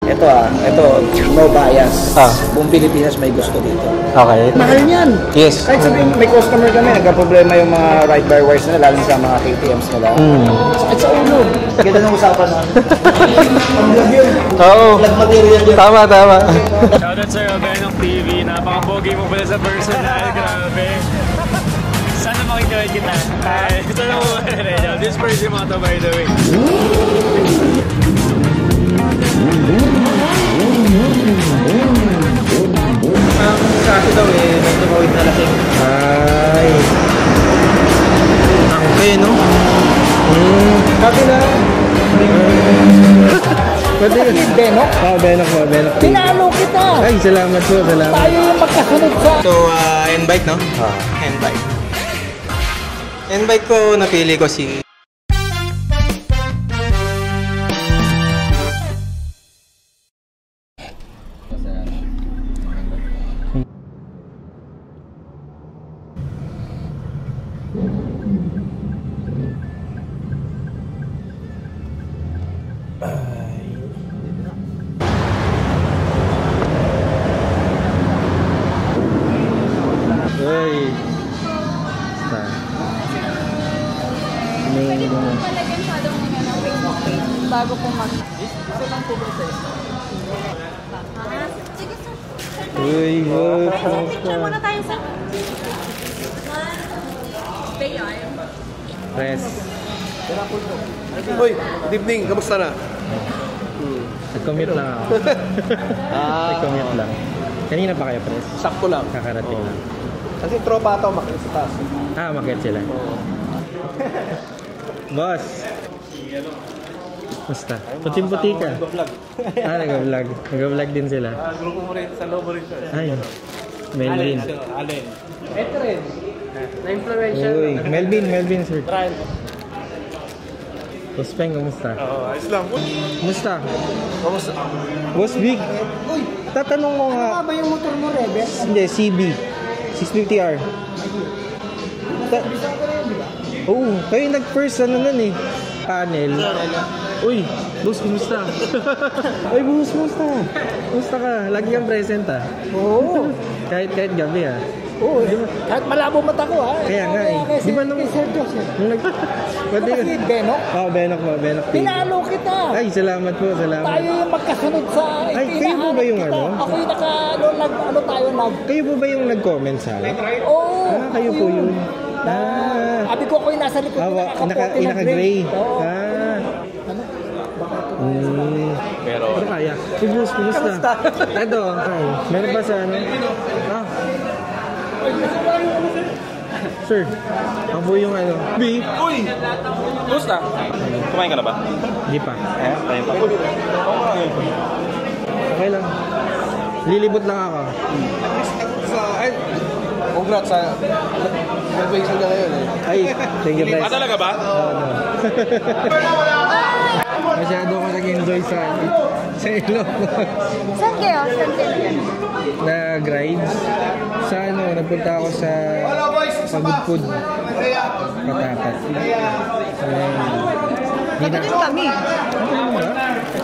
ito, no bias. Buong Pilipinas may gusto dito. Okay. Mahal niyan. Yes. Kahit sabihin, may customer kami, nagka-problema yung mga ride by wires nila, lalo sa mga KTMs nila. Sakit sa ulo. Ganda ng usapan na. Ang vlog yun. Oo. Vlog material yun. Tama. Shoutout sa'yo, Benong TV. Napaka-pogi mo pala sa personal. Grabe. Sana makikawin kita. Sana mo ma-real. This person mo to, by the way. Kasi daw may tumawid na lasing. Ay. Okay, no? Kasi na. Pwede yun. Benok? Benok. Tinalo kita. Ay, salamat po. Tayo yung magkasunod sa... So, N-Bike, no? N-Bike. N-Bike ko, napili ko si... Bago po isa lang po ba sa'yo? Sige sir. Uy, Picture muna tayo sir. Press. Uy, good evening. Kamusta na? Nag-commute lang ako. Nag-commute lang. Kanina pa kayo, Press? Sakto lang. Kakarating lang. Kasi tropa ito, makinig sa taas. Makit sila. Boss! Basta. Puting-puti ka. Nag-vlog. Nag-vlog din sila. Grupo mo rin, sa lobo rin siya. Ay, Melvin. Alin? Ito rin. Na-influential. Uy, Melvin, sir. Boss Peng, kamusta? Ayos lang. Kamusta? Kamusta? Boss Big, tatanong mo nga. Ano ba yung motor mo, Rebe? Hindi, CB. 650R. Oo, kayo nag-first nun eh. Panel. Uy, boss, kumusta? Uy, boss, kumusta? Kumusta ka? Lagi kang present Oo. kahit gabi Oo. Kahit malabo mata ko Kaya nga eh. Di ba nung... Sir Joseph. Nung nag... Pwede Kasi Benok? Benok. Tinalo kita. Ay, salamat po, salamat. Tayo yung magkasunod sa... Ay, kayo po ba yung ano? Ako yung Kayo po ba yung nag-comment sa akin? Oo. Kayo po yun. Sabi ko yung nasa likod Naka-gray. Pero... Pero kaya. Uy, boss, kumusta? Ito, meron ba sa ano? Sir, ako po yung ano. B. Uy! Kumusta? Kumain ka na ba? Hindi pa. Tayo pa. Okay lang. Lilibot lang ako. Congrats sa... graduation niya ngayon eh. Ay, thank you, Pres. Talaga ba? Masyado ako nag-enjoy sa Ilocos. Saan kayo? Nag-rides. Sa ano, nagpunta ako sa Pagudpud. Patapat. Taga din kami.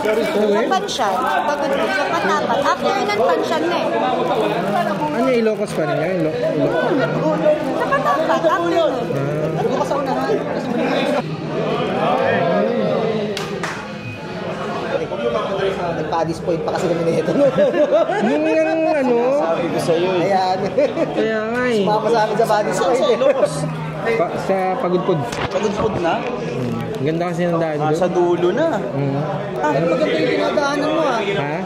Sa Pansyan. Pagod po sa Patapat. After yun ang Pansyan na eh. Ano yung Ilocos pa rin yan? Sa Patapat. After yun. Bukas ako naman. Nagpa-dis point pa kasi kami nito. Yung ano? Sabi ko sa'yo eh. Ayan. Kaya nga eh. Sumama sa akin sa pa-dis point. Sa Pagudpud. Pagod na? Ganda kasi ng daan doon. Sa dulo na. Maganda yung dinadaanan mo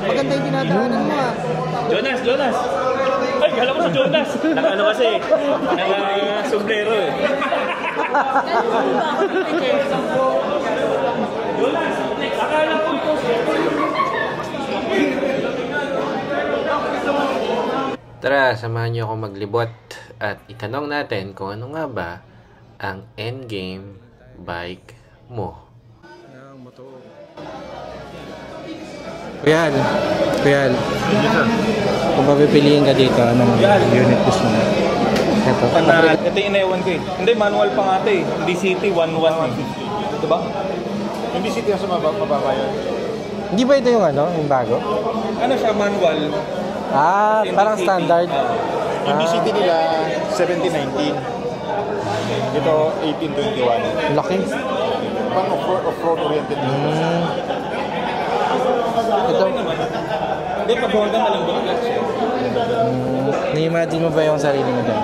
Maganda yung dinadaanan mo Jonas! Ay, kala ko si Jonas. Ano kasi, naka-sombrero eh. Jonas, akala ko ito. Tara, samahan niyo ako maglibot at itanong natin kung ano nga ba ang endgame bike mo. Kuyan. Kung papipiliin ka dito, anong unit gusto mo? Ito. Ito yung inewan ko eh. Hindi, manual pa nga ito eh. Hindi city, 1-1 eh. Diba? Hindi city ang mababa yun. Hindi ba ito yung yung bago? Ano siya, manual? Ah, parang standard. Yung DCT nila, 1719. Ito, 1821. Laki. Pang off-road oriented. Ito. Hindi, pag-Honda na lang doon. Na-imagine mo ba yung sarili mo doon?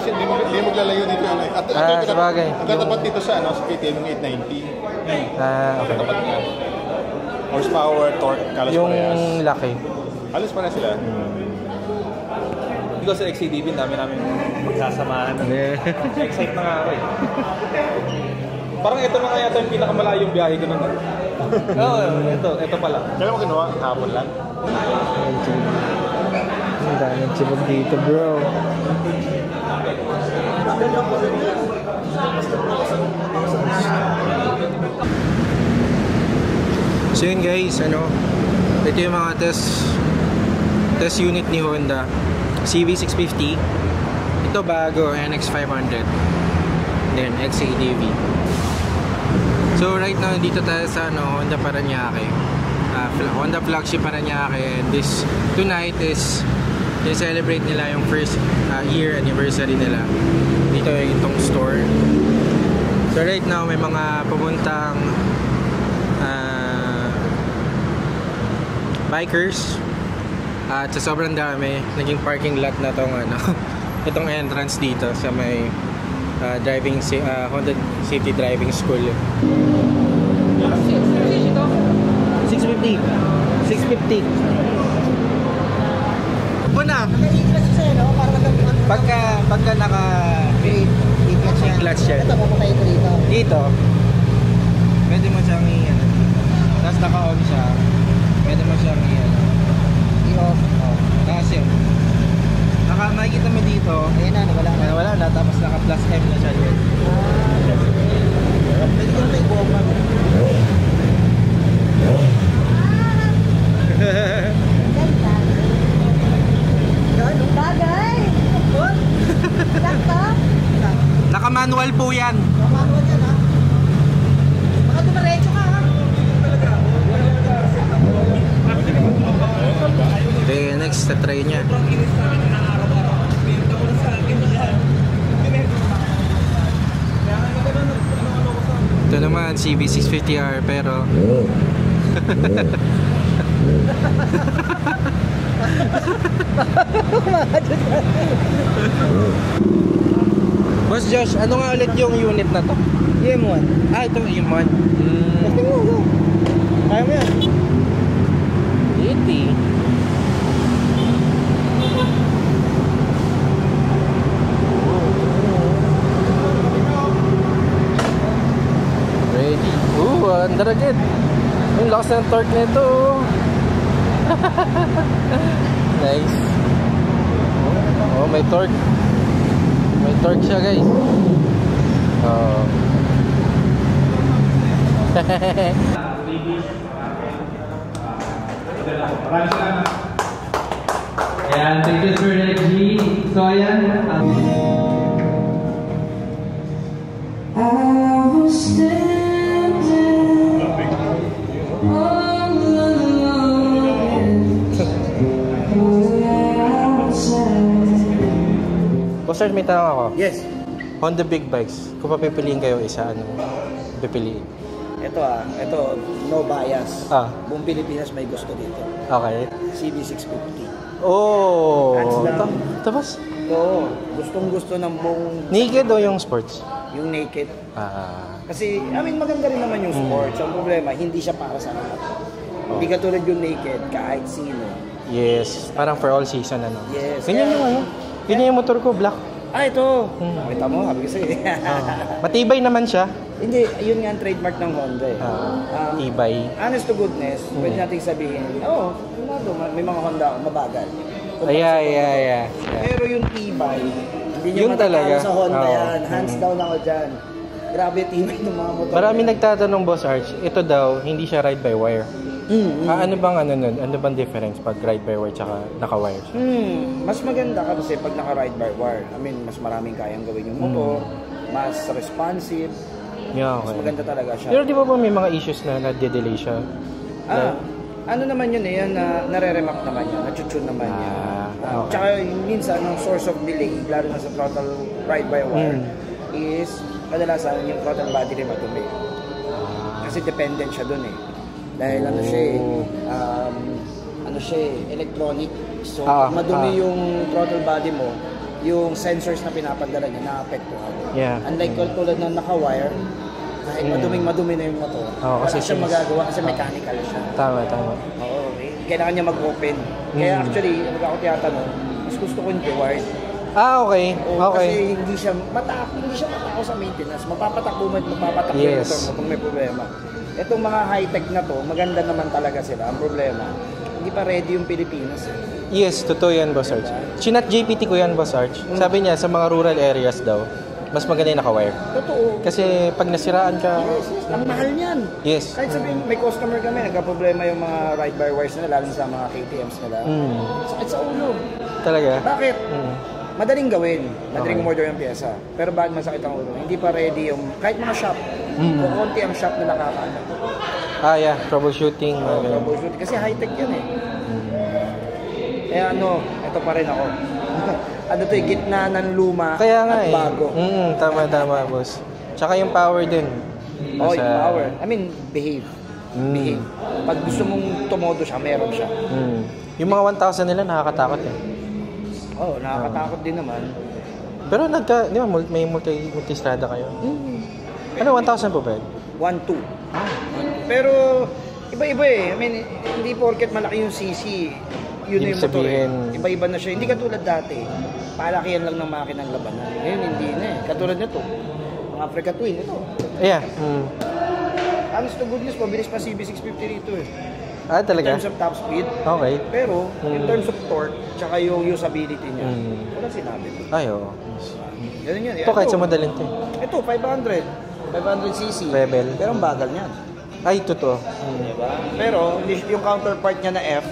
Hindi maglalayo dito. At sabagay. Ang katapat dito sa KTM yung 890. Okay. Katapat na. Horsepower, torque, kalos Yung parehas. laki. Halos pa na sila. Dito sa XCDB, dami namin magsasamahan. Excited na nga ako eh. Parang ito na nga yata yung pinakamalayong biyahe ko nun. Oo, ito pala. Kailan mo kinuha? Hapon lang? Ang daming chibog dito, bro. So yun guys, ito yung mga test unit ni Honda CV650. Ito bago, NX500, then XADV. So right now dito tayo sa Honda Paranaque, Honda flagship Paranaque, and this tonight is celebrate nila yung first year anniversary nila dito itong store. So right now may mga papuntang bikers at sa sobrang dami naging parking lot na tong itong entrance dito sa may Honda City Driving School. 650. Una, pagka naka clutch yan. Ito, pupuntahin ko dito. Dito, pwede mo siyang tapos naka-on siya, pwede mo siyang i-off. Tapos yun, makikita mo dito, Ayan na, wala na, tapos naka-plus M na siya yun. Pwede ko na may bomba. Ganda. Yun, bagay. Sakto. Naka-manual po yan. Manual yan ha. Baka dumaretso ka ha. Okay, next, try niya. Ito naman, CB650R, pero Boss Josh, ano nga ulit yung unit na to? M1. Ah, ito yung M1. Testing mo, go. Kaya mo yan. 80. Ready. Ang daragit. Yung lakas ng torque nito. Nice. Oh, may torque. May torque siya, guys. Oh. Ayan, thank you Sir Reggie. So ayan, Sir, may tanong ako. Yes. Honda Big Bikes, kung papipiliin kayo isa, ano pipiliin? Ito, no bias. Buong Pilipinas may gusto dito. Okay. CB650. Oh! Hands down. Tapos? Oo, gustong-gusto ng buong... Naked o yung sports? Yung naked. Kasi, maganda rin naman yung sports. Ang problema, hindi siya para sa lahat. Hindi katulad yung naked, kahit sino. Yes, parang for all season, ano? Yes. Ganyan yung ganyan yung motor ko, black. Ito. Kita mo, sabi ko sa'yo. Matibay naman siya. Hindi, yun nga ang trademark ng Honda eh. Tibay. Honest to goodness, pwede natin sabihin, may mga Honda mabagal. Yeah. Pero yung tibay, hindi nyo Yun matatalo talaga. sa Honda yan. Hands down ako dyan. Grabe tibay ng mga motor. Marami nagtatanong, Boss Arch, ito daw, hindi siya ride-by-wire. Ano bang difference pag ride-by-wire tsaka naka-wire siya? Mas maganda kasi pag naka-ride-by-wire. Mas maraming kayang gawin yung motor, mas responsive. Yeah, okay. Mas maganda talaga siya. Pero di ba may mga issues na nade-delay siya? Ano naman yun yan, nare-remap naman yan, natutune naman yan. Okay. Tsaka minsan, ang source of delay, lalo na sa throttle ride-by-wire, is kadalasan yung throttle body rin madumi. Kasi dependent siya dun eh. Dahil electronic. So, pag madumi yung throttle body mo, yung sensors na pinapadala niya, na-apektuhan. Yeah. Unlike tulad ng naka-wire, kahit madumi na yung motor, wala siya magagawa kasi mechanical siya. Tama. Oo, kailangan niya mag-open. Kaya actually, pag ako tiyatanong, mas gusto ko yung wired. Okay. Kasi hindi siya matako sa maintenance. Magpapatakbo yung motor mo kung may problema. Itong mga high-tech na to, maganda naman talaga sila. Ang problema, hindi pa ready yung Pilipinas eh. Yes, totoo yan, Boss Arch. Chinat GPT ko yan, Boss Arch. Sabi niya, sa mga rural areas daw, mas maganda yung naka-wire. Totoo. Kasi pag nasiraan ka... Yes. Ang mahal niyan. Yes. Kahit sabihin, may customer kami, nagka-problema yung mga ride-by-wires nila, lalo sa mga KTMs nila. Sakit sa ulo. Talaga? Bakit? Madaling gawin. Madaling umorder yung pyesa. Pero bakit masakit ang ulo? Hindi pa ready yung... Kahit mga shop. Kung konti ang shop na nakakaano. Yeah. Troubleshooting. Troubleshooting. Kasi high-tech yan eh. Kaya ito pa rin ako. Gitna ng luma at bago. Tama, boss. Tsaka yung power din. Yung power. I mean, behave. Pag gusto mong tumodo siya, meron siya. Yung mga 1,000 nila, nakakatakot eh. Nakakatakot din naman. Pero di ba, may multi-strada kayo? Ano, 1,000 po ba? 1.2. Pero, iba-iba eh. I mean, hindi porket malaki yung CC, yun yung motor eh. Iba-iba na siya. Hindi katulad dati. Palakihan lang ng makinang labanan. Ngayon, hindi na eh. Katulad nito. Ang Africa Twin, ito. Yeah. Honest to goodness, mabilis pa CB650 rito eh. Talaga? In terms of top speed. Okay. Pero, in terms of torque, tsaka yung usability niya, walang sinabi ito. Oo. Ganun yan. Ito kahit sa madaling to. Ito, 500cc. Rebel. Pero ang bagal niyan. Ay, totoo. Diba? Pero, yung counterpart niya na F,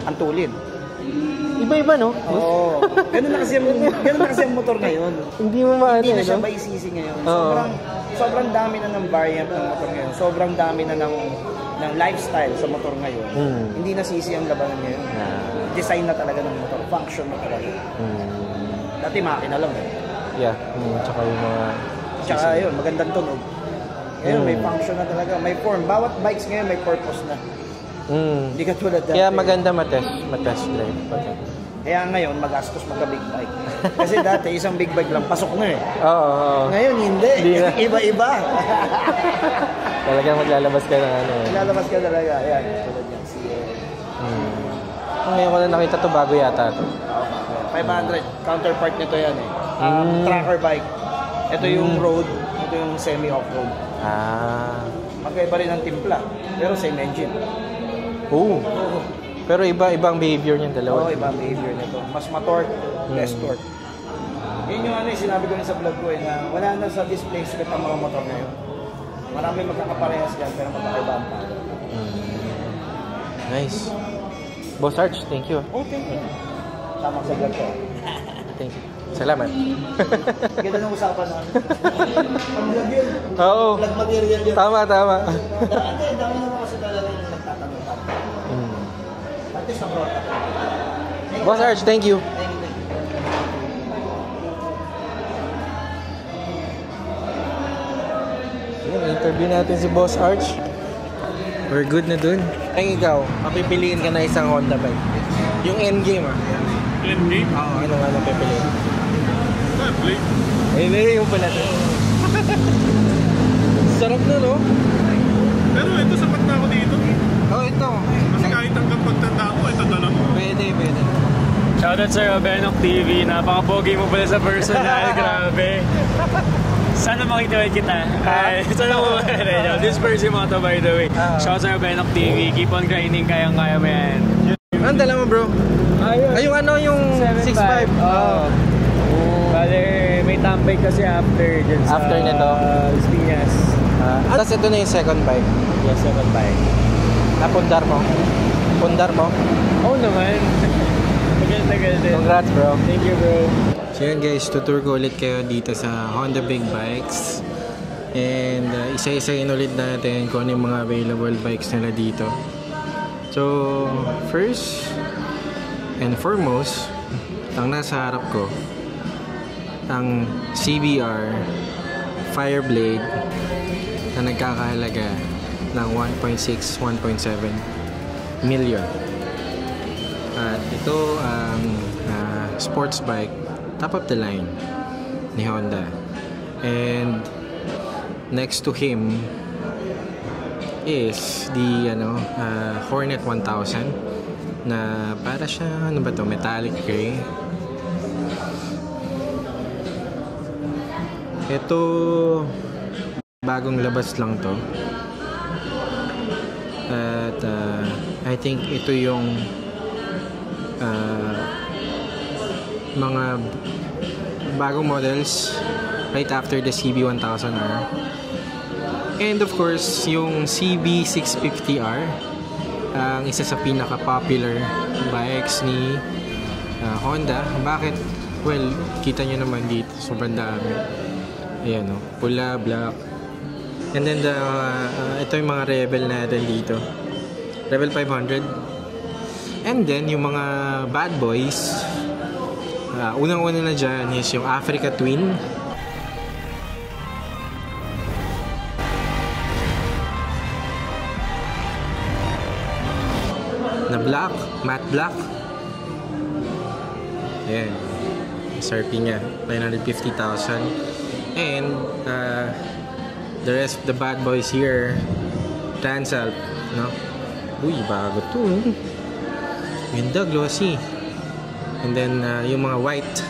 ang tulid. Iba-iba, no? Oo. Ganun na kasi ang motor ngayon. Hindi mo maano, Hindi na siya by CC ngayon. Sobrang dami na ng variant ng motor ngayon. Sobrang dami na ng lifestyle sa motor ngayon. Hindi na CC ang labanan ngayon. Design na talaga ng motor. Function na talaga. Dati makina lang eh. Yeah. Tsaka yung mga... Tsaka yun, magandang tunog. Ngayon, may function na talaga. May form. Bawat bikes ngayon may purpose na. Hindi ka tulad dati. Kaya maganda matest drive. Kaya ngayon, magastos magka-big bike. Kasi dati, isang big bike lang, pasok na eh. Oo. Ngayon, hindi. Iba-iba. Talagang maglalabas ka ng ano. Maglalabas ka talaga. Ayan, tulad yan. Ngayon ko na nakita to bago yata to. 500. Counterpart nito yan eh. Tracker bike. Ito yung road. Ito yung semi-off-road. Magkaiba rin ang timpla. Pero same engine. Pero ibang behavior niyan dalawa. Ibang behavior nito. Mas ma-torque, less torque. Yun yung sinabi ko rin sa vlog ko na wala na sa display script ang mga motor ngayon. Marami magkakaparehas dyan pero magkakaiba ang power. Nice. Boss Arch, thank you. Thank you. Tama sa vlog ko. Thank you. Salamat. Ganda ng usapan na. Ang vlog yun. Oo. Vlog material yun. Tama. Dami naman kasi talaga yung nagtatanong. At least na brought up. Boss Arch, thank you. Interview natin si Boss Arch. We're good na dun. Ay, ikaw, mapipiliin ka na isang Honda bike. Yung endgame Endgame? Oo, ano pipiliin? Blade. Ay, yung pala to. Sarap na, no? Pero ito, sapat na ako dito. Ito. Kasi kahit hanggang pagtanda ko, ito talaga. Pwede. Shoutout sa'yo, Benok TV. Napaka-pogi mo pala sa personal. Grabe. Sana makita kita. Sana mo rin. This person mo to, by the way. Shoutout sa'yo, Benok TV. Keep on grinding. Kayang-kaya mo yan. Anong dala mo, bro? Yung 6.5. Bale, may tambay kasi after dyan sa... After nito? Piñas. Tapos ito na yung second bike. Yes, second bike. Napundar mo? Oo naman. Tagal din. Congrats, bro. Thank you, bro. So yun guys, tutur ko ulit kayo dito sa Honda Big Bikes. And isa-isayin ulit natin kung ano yung mga available bikes nila dito. So, first and foremost, ang nasa harap ko, ang CBR Fireblade na nagkakahalaga ng 1.6, 1.7 million. At ito ang sports bike, top of the line ni Honda. And next to him is the Hornet 1000 na para siya, ano ba to, metallic gray. Ito bagong labas lang to. At I think ito yung mga bagong models right after the CB1000R. And of course, yung CB650R, ang isa sa pinaka-popular bikes ni Honda. Bakit? Well, kita nyo naman dito, sobrang dami. Ayan o, pula, black. And then ito yung mga Rebel natin dito. Rebel 500. And then yung mga bad boys, unang-una na dyan is yung Africa Twin. Na black, matte black. Ayan. SRP niya, 950,000. And the rest of the bad boys here, Transalp, no? Uy, bago to. Ganda, glossy. And then yung mga white.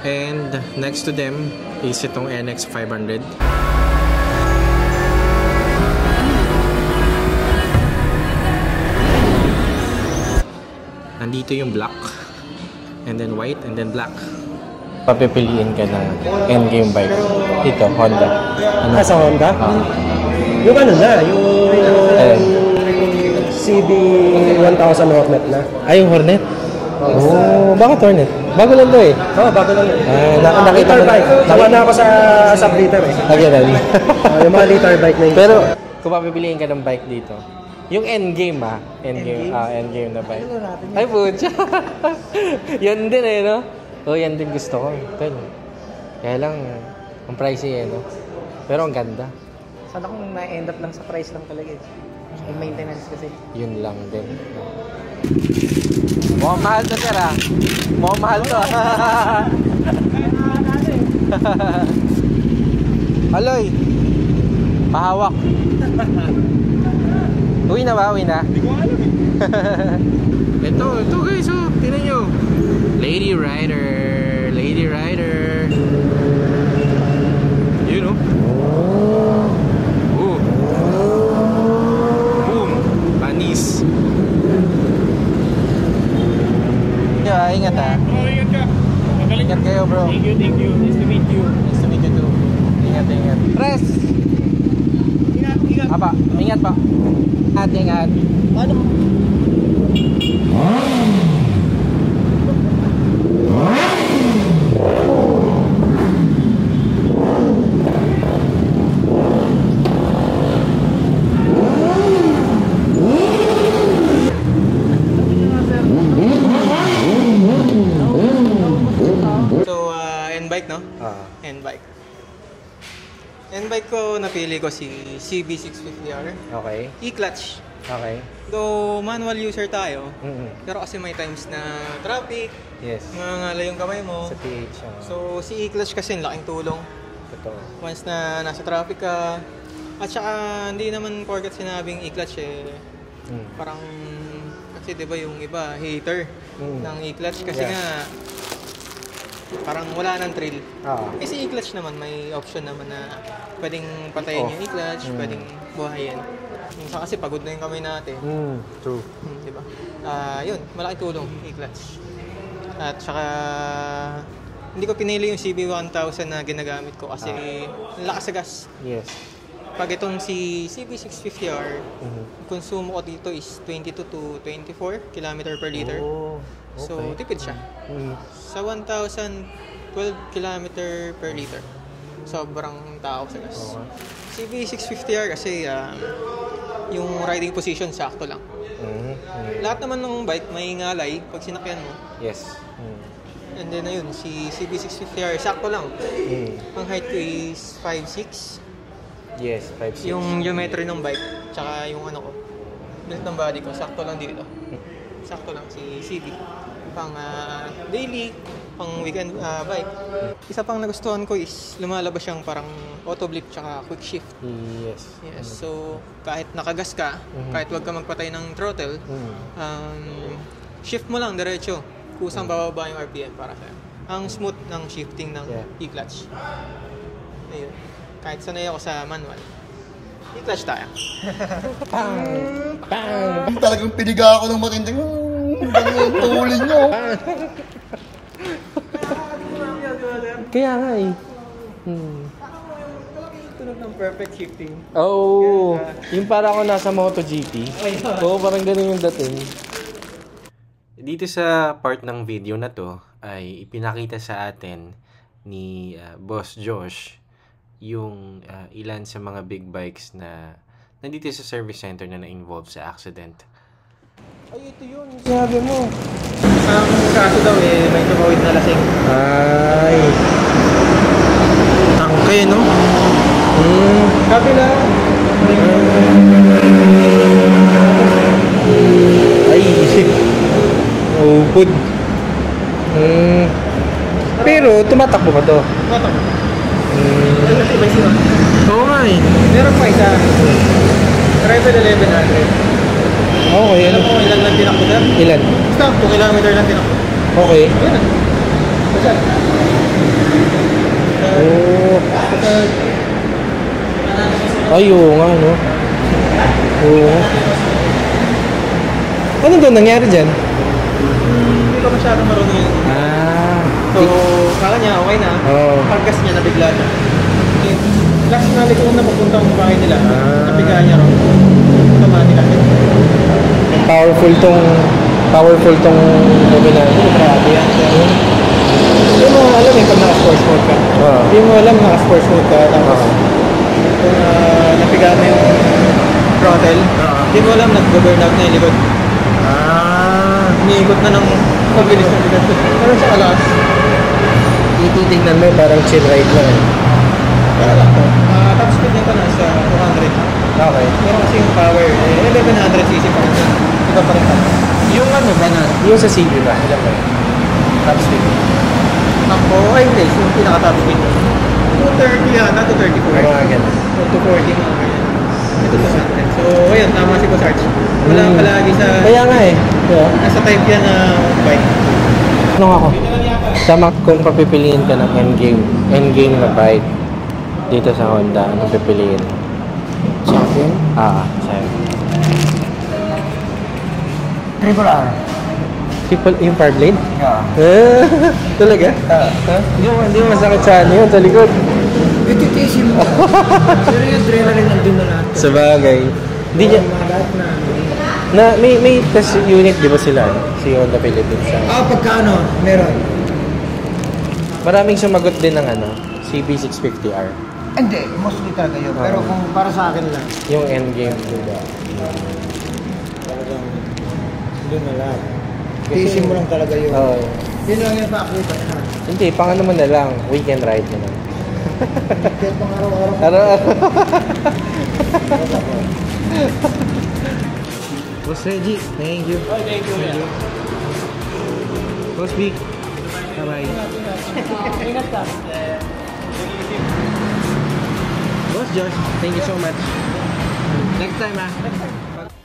And next to them is itong NX 500. Nandito yung black, and then white, and then black. Papipiliin ka ng endgame bike. Ito, Honda. Ano? Sa Honda? Yung ano na, yung CB1000 Hornet na. Ay, yung Hornet? Oh, bakit Hornet? Bago lang to eh. Oo, bago lang yun. Nakita liter bike. Tawa na ako sa sub-liter eh. Again. Yung mga liter bike na yun. Pero, kung papipiliin ka ng bike dito, yung endgame endgame na bike. Ay, putya. Yan din eh, no? Oh, yan din gusto ko. Kaya lang, ang pricey eh, no? Pero ang ganda. Sana kung na-end up lang sa price lang talaga eh. Yung maintenance kasi. Yun lang din. Mukhang mahal to, sir, ah. Mukhang mahal to. Aloy! Pahawak. Uwi na ba? Uwi na? Hindi ko alam eh. ito guys, oh. Tignan nyo. Lady Rider. You know? Oh. Boom. Panis. Yeah, ingat ha. Oh, ingat ka. Ingat kayo, bro. Thank you. Nice to meet you. Nice to meet you too. Ingat. Press! Ingat. Apa, ingat pa. Ingat. Ano? So, N-Bike, no? N-Bike. N-Bike ko, napili ko si CB650R. Okay. E-clutch. Okay. Though manual user tayo, pero kasi may times na traffic, Yes. mangangala yung kamay mo. Sa PH. So, si e-clutch kasi laking tulong. Totoo. Once na nasa traffic ka, at saka hindi naman porket sinabing e-clutch eh, parang, kasi diba yung iba, hater ng e-clutch kasi nga, parang wala nang thrill. Kasi e-clutch naman, may option naman na pwedeng patayin yung e-clutch, pwedeng buhayin. Minsan kasi pagod na yung kamay natin. True. Diba? Yun, malaking tulong, e-clutch. At saka, hindi ko pinili yung CB1000 na ginagamit ko kasi lakas sa gas. Yes. Pag itong si CB650R, konsumo ko dito is 22 to 24 km per liter. Oh, okay. So, tipid siya. Sa 1,000, 12 km per liter. Sobrang tao sa gas. CB650R kasi yung riding position sakto lang. Lahat naman ng bike may ngalay pag sinakyan mo. Yes. And then ayun, si CB650R, sakto lang. Ang height ko is 5'6". Yes, 5'6". Yung geometry ng bike, tsaka yung ano ko, build ng body ko, sakto lang dito. Sakto lang si CB. Pang daily, pang weekend bike. Isa pang nagustuhan ko is lumalabas siyang parang auto blip tsaka quick shift. Yes. So kahit nakagas ka, kahit wag ka magpatay ng throttle, shift mo lang diretso. Kusang bababa yung RPM para sa'yo. Ang smooth ng shifting ng e-clutch. Ayun. Kahit sanay ako sa manual. E-clutch tayo. Talagang piniga ako ng matinding. Tulin nyo. Kaya nga eh. Tunog ng perfect shifting. Oh, yung para ako nasa MotoGP. Oo, parang ganun yung dating. Dito sa part ng video na to ay ipinakita sa atin ni Boss Josh yung ilan sa mga big bikes na nandito sa service center na na-involve sa accident. Ay, ito yun. Sabi mo. Ang kaso daw may tumawid na lasing. Ay. Tangkay, no? Kabila. Ay, isip. Upod. Pero tumatakbo ba to? Tumatakbo. Oo nga eh. Meron pa isa. Travel 1100. Okay. Alam mo ilan lang tinakbo na? Ilan? Basta 2 kilometer lang tinakbo. Okay. Yan na. Basta. Ay, oo nga, no? Oo. Ano doon nangyari dyan? Hindi ko masyadong marunong yun. So, kala niya okay na. Pagkas niya nabigla siya. Last na likod na papuntang bahay nila. Nabigaan niya ron. Automatic agad. Powerful tong dominant. Grabe yan. Hindi mo alam pag naka-sports mode ka. Hindi mo alam naka-sports mode ka. Tapos, kung napigaan mo yung throttle, hindi mo alam nag-burnout na yung likod. Iniikot na ng pabilis ng likod. Pero sa alas, Ititignan mo parang chill ride lang. kaya lang to. Top speed niya pa nasa 200. Okay. Pero kasi yung power, 1100cc pa rin. Ito pa rin top. Yung ano ba na? Yung sa CB ba? Ilan ba? Top speed. Ako, ay hindi. Yung pinaka-top speed. 230 yata, 234. Mga ganun. 240 mga ganyan. Ito 200. So, ayun, tama si Boss Arch. Wala palagi sa... Kaya nga eh. Nasa type yan na bike. Anong ako? Sama kung papipiliin ka ng endgame na bike dito sa Honda, anong pipiliin? Champion? Sa'yo. Triple R. Yung power blade? Talaga? Hindi mo masakit sa ano yun, sa likod. Bititisin mo. Pero yung adrenaline nandun na lahat. Sa bagay. Hindi niya... may test unit, di ba sila? Si Honda Philippines. Pagka meron. Maraming sumagot din ng CB650R. Hindi, mostly talaga yun. Pero kung para sa akin lang. Yung endgame, diba? Talagang doon na lang. Tiisin mo lang talaga yun. Yun lang yung pa-akita na. Hindi, pang ano mo na lang. Weekend ride mo na. Kaya pang araw-araw. Araw-araw. Boss Reggie, thank you. Thank you. Boss Vic, bye-bye. Ingat ka. Boss Josh, thank you so much. Next time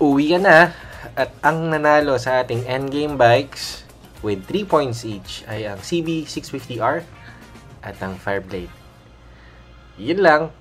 Uwi ka na. At ang nanalo sa ating endgame bikes with 3 points each ay ang CB650R at ang Fireblade. Yun lang.